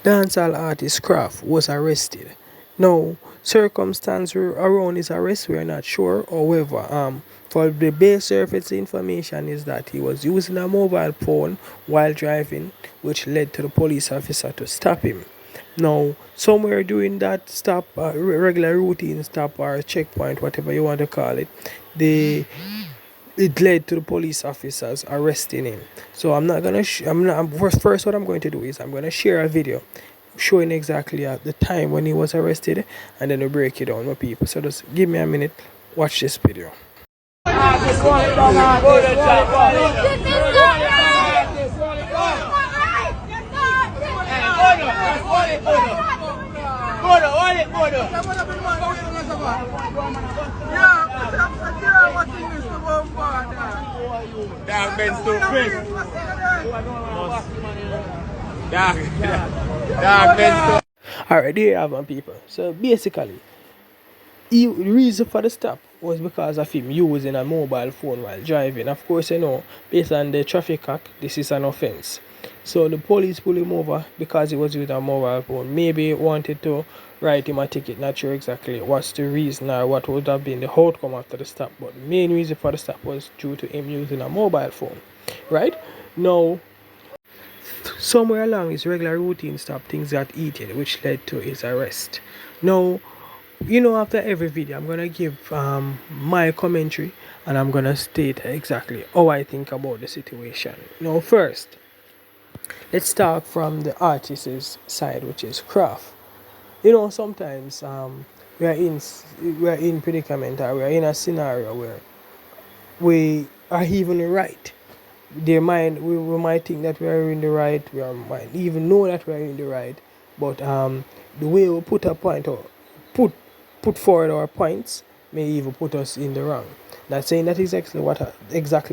Dancehall artist Kraff was arrested. Now, circumstances around his arrest we are not sure. However, for the base surface information is that he was using a mobile phone while driving, which led to the police officer to stop him. Now, somewhere during that stop, regular routine stop or checkpoint, whatever you want to call it, it led to the police officers arresting him. So I'm not gonna. First, what I'm going to do is I'm gonna share a video showing exactly at the time when he was arrested, and then we break it down with people. So just give me a minute. Watch this video. Benz too quick. Benz. Alright, there you have it, people. So basically, the reason for the stop was because of him using a mobile phone while driving. Of course, you know, based on the traffic act, this is an offense. So the police pulled him over because he was using a mobile phone. Maybe wanted to write him a ticket. Not sure exactly what's the reason or what would have been the outcome after the stop. But the main reason for the stop was due to him using a mobile phone. Right? Now, somewhere along his regular routine stop, things got heated, which led to his arrest. Now, you know, after every video, I'm going to give my commentary and I'm going to state exactly how I think about the situation. Now, first, let's start from the artist's side, which is Kraff. You know, sometimes we are in predicament or we are in a scenario where we are even right. We might think that we are in the right, might even know that we are in the right, but the way we put a point or put forward our points may even put us in the wrong. Not saying that is exactly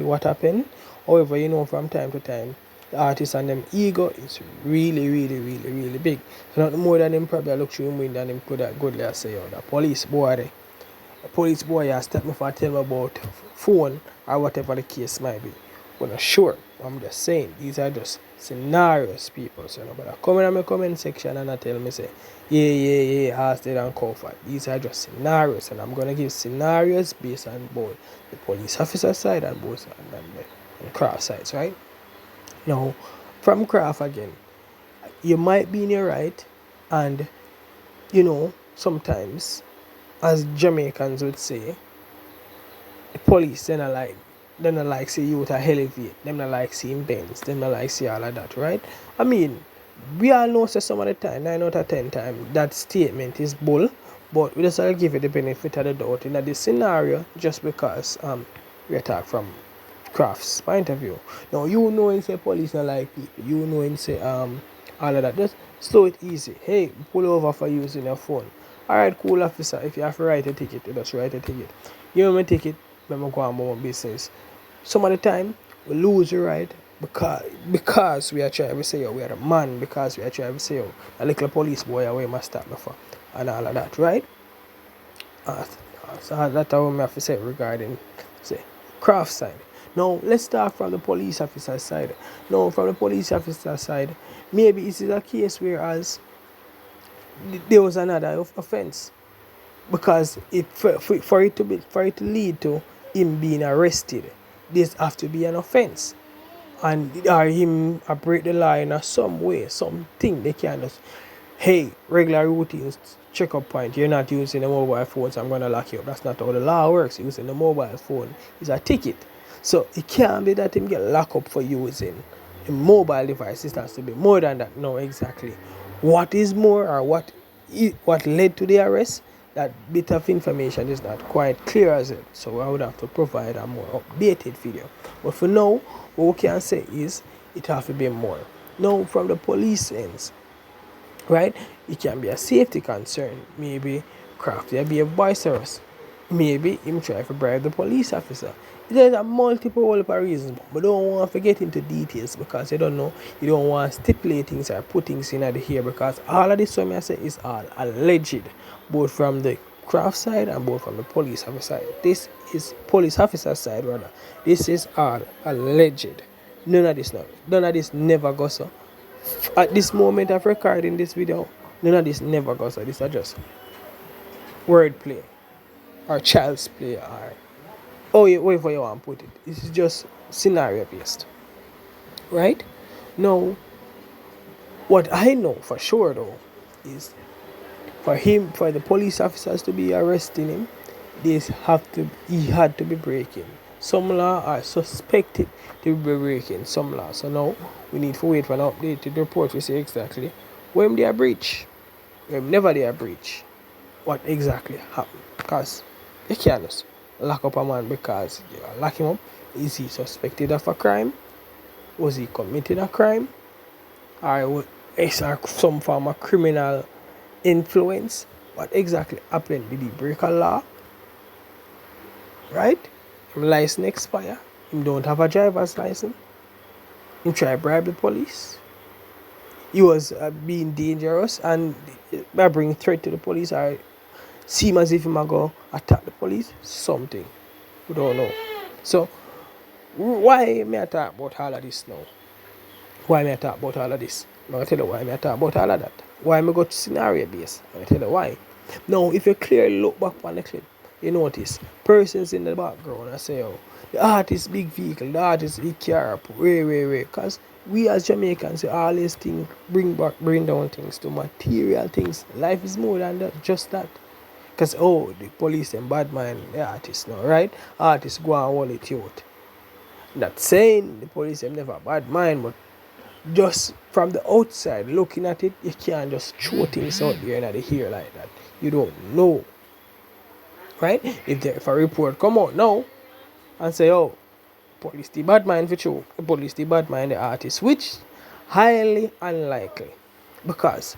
what happened. However, you know, from time to time, the artist and them ego is really big. So not more than him probably look through him window and him could have goodly say, oh, the police boy has stepped me for tell me about phone or whatever the case might be. Well, not sure. I'm just saying these are just scenarios, people. So nobody come in my comment section and I tell me say, yeah, Arrested and Hwt. These are just scenarios, and I'm gonna give scenarios based on both the police officer side and both and Kraff sides, right? Now, from Kraff again, you might be in your right, and you know, sometimes, as Jamaicans would say, the police then are like see you with a elevate, them not like seeing Benz, them not like see all of that, right? I mean, we all know that some of the time, 9 out of 10 times, that statement is bull, but we just have to give it the benefit of the doubt in this scenario just because we attack from Kraff's point of view. Now, you know and say police not like people, you know and say all of that. Just slow it easy. Hey, pull over for using your phone. Alright, cool officer, if you have to write a ticket, you just write a ticket. You know my ticket, let me go on my business. Some of the time, we lose the right because we are trying to say, yo, we are the man, because we are trying to say, yo, a little police boy away must stop me for, and all of that, right? So that's what we have to say regarding, say, Kraff side. Now, let's start from the police officer side. Now, from the police officer side, maybe it is a case whereas there was another offense, because for it to lead to him being arrested, this have to be an offense, and or him break the law in some way, something they can just, hey, regular routines check-up point, you're not using a mobile phone, so I'm gonna lock you up. That's not how the law works. Using the mobile phone is a ticket, so it can't be that him get locked up for using a mobile device. It has to be more than that. No, exactly what is more, or what led to the arrest, that bit of information is not quite clear as it, so I would have to provide a more updated video. But for now, what we can say is it have to be more. Now, from the police ends, right, it can be a safety concern. Maybe Kraff there be a boisterous, maybe him try to bribe the police officer. There's a multiple reasons, but don't want to get into details because you don't know, you don't want to stipulate things or put things in the here, because all of this, what I say, is all alleged, both from the Kraff side and both from the police officer side. This is police officer side rather. This is all alleged. None of this now. None of this never goes so. At this moment of recording this video, none of this never goes so. This is just wordplay or child's play or whatever you want to put it. This is just scenario based. Right? Now, what I know for sure though is for the police officers to be arresting him, he had to be breaking some law or suspected to be breaking some law. So now we need to wait for an updated report to see exactly when they are breach. When never they are breach, what exactly happened. Because you can't just lock up a man because you lock him up. Is he suspected of a crime? Was he committed a crime? Or is there some form of criminal influence? What exactly happened? Did he break a law? Right? His license expire. He don't have a driver's license. He try bribe the police. He was being dangerous and by bringing threat to the police or seem as if he might go attack the police. Something. We don't know. So why may I talk about all of this now? Why may I talk about all of this? I'm going to tell you why may I talk about all of that. Why may I go to scenario base? I'm going to tell you why. Now, if you clearly look back on the clip, you notice persons in the background and say, oh, the artist big vehicle, the artist big car, way. Because we as Jamaicans say all these things bring down things to material things. Life is more than that, just that. Because, the police and bad mind the artist now, right? Artists go and hold it out. Not saying the police have never bad mind, but just from the outside looking at it, you can't just throw things out there in the air like that. You don't know. Right? If a report come out now and say, police the bad mind for you, the police the bad mind the artist, which highly unlikely. Because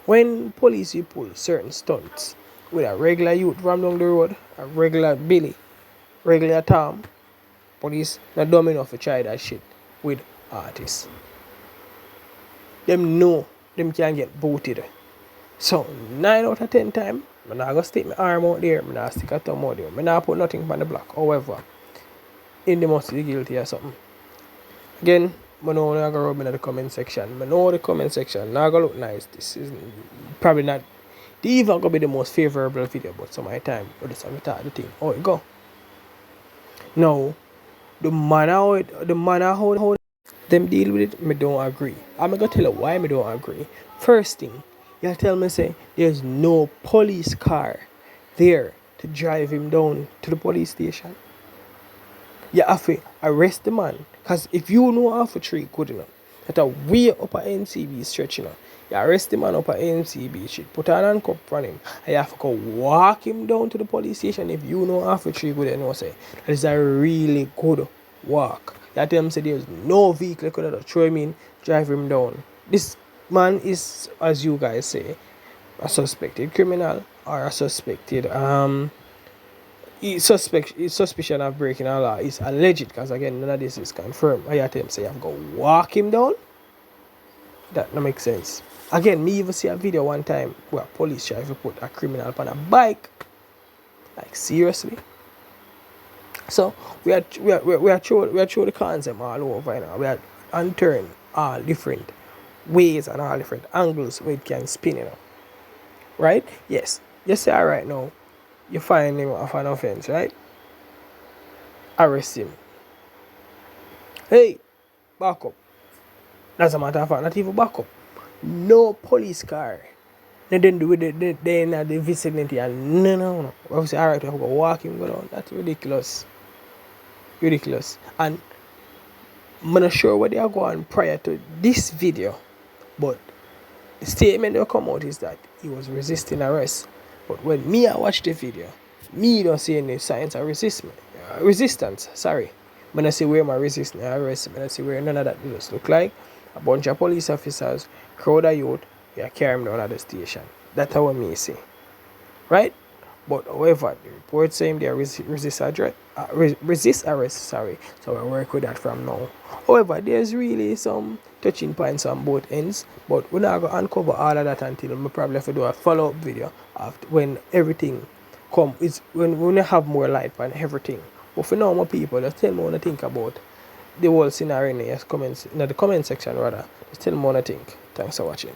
when police you pull certain stunts with a regular youth from down the road, a regular Billy, regular Tom, police not dumb enough to try that shit with artists. Them know them can get booted. So 9 out of 10 times, I'm not gonna stick my arm out there, I'm not stick a thumb out there, I'm not put nothing on the block. However, they must be guilty or something. Again, I know I'm gonna rub in the comment section. I know the comment section not gonna look nice. This is probably not even gonna be the most favorable video, but some of my time. But just have to talk the thing. How it go? Now, the manner how them deal with it, me don't agree. I'm gonna tell you why me don't agree. First thing, you tell me say there's no police car there to drive him down to the police station. You have to arrest the man. Because if you know half a tree good enough, that a way up a NCB stretch, you arrest the man up a NCB street, put an handcuff on him, and you have to go walk him down to the police station. If you know half a tree good enough, say that is a really good walk. You tell him say there's no vehicle could have throw him in, drive him down. This man is, as you guys say, a suspected criminal or a suspected his suspicion of breaking a law is alleged, because again none of this is confirmed. I tell him say you have to go walk him down. That don't make sense. Again, me even see a video one time where police try to put a criminal on a bike. Like seriously. So we are through the concept all over now. We are unturned all different ways and all different angles where it can spin, Right? Yes. Just say alright now. You find him of an offense, right? Arrest him. Hey, back up. That's a matter of fact, not even back up. No police car. They didn't do it. They in the vicinity and no. We say alright, we have to go walk him go down. That's ridiculous. And I'm not sure where they are going prior to this video, but the statement that come out is that he was resisting arrest. But when I watch the video, me don't see any signs of resistance. Sorry. When I see where my resisting arrest, when I see where none of that just look like a bunch of police officers, crowd of youth, they are carrying him down at the station. That's how I see. Right? But however, the report saying they are resist arrest, sorry. So I work with that from now. However, there's really some touching points on both ends, but we're not going to uncover all of that until we probably have to do a follow-up video after when everything come is when you have more light on everything. But for normal people, just tell me what you think about the whole scenario in the comment section rather. Just tell me what you think. Thanks for watching.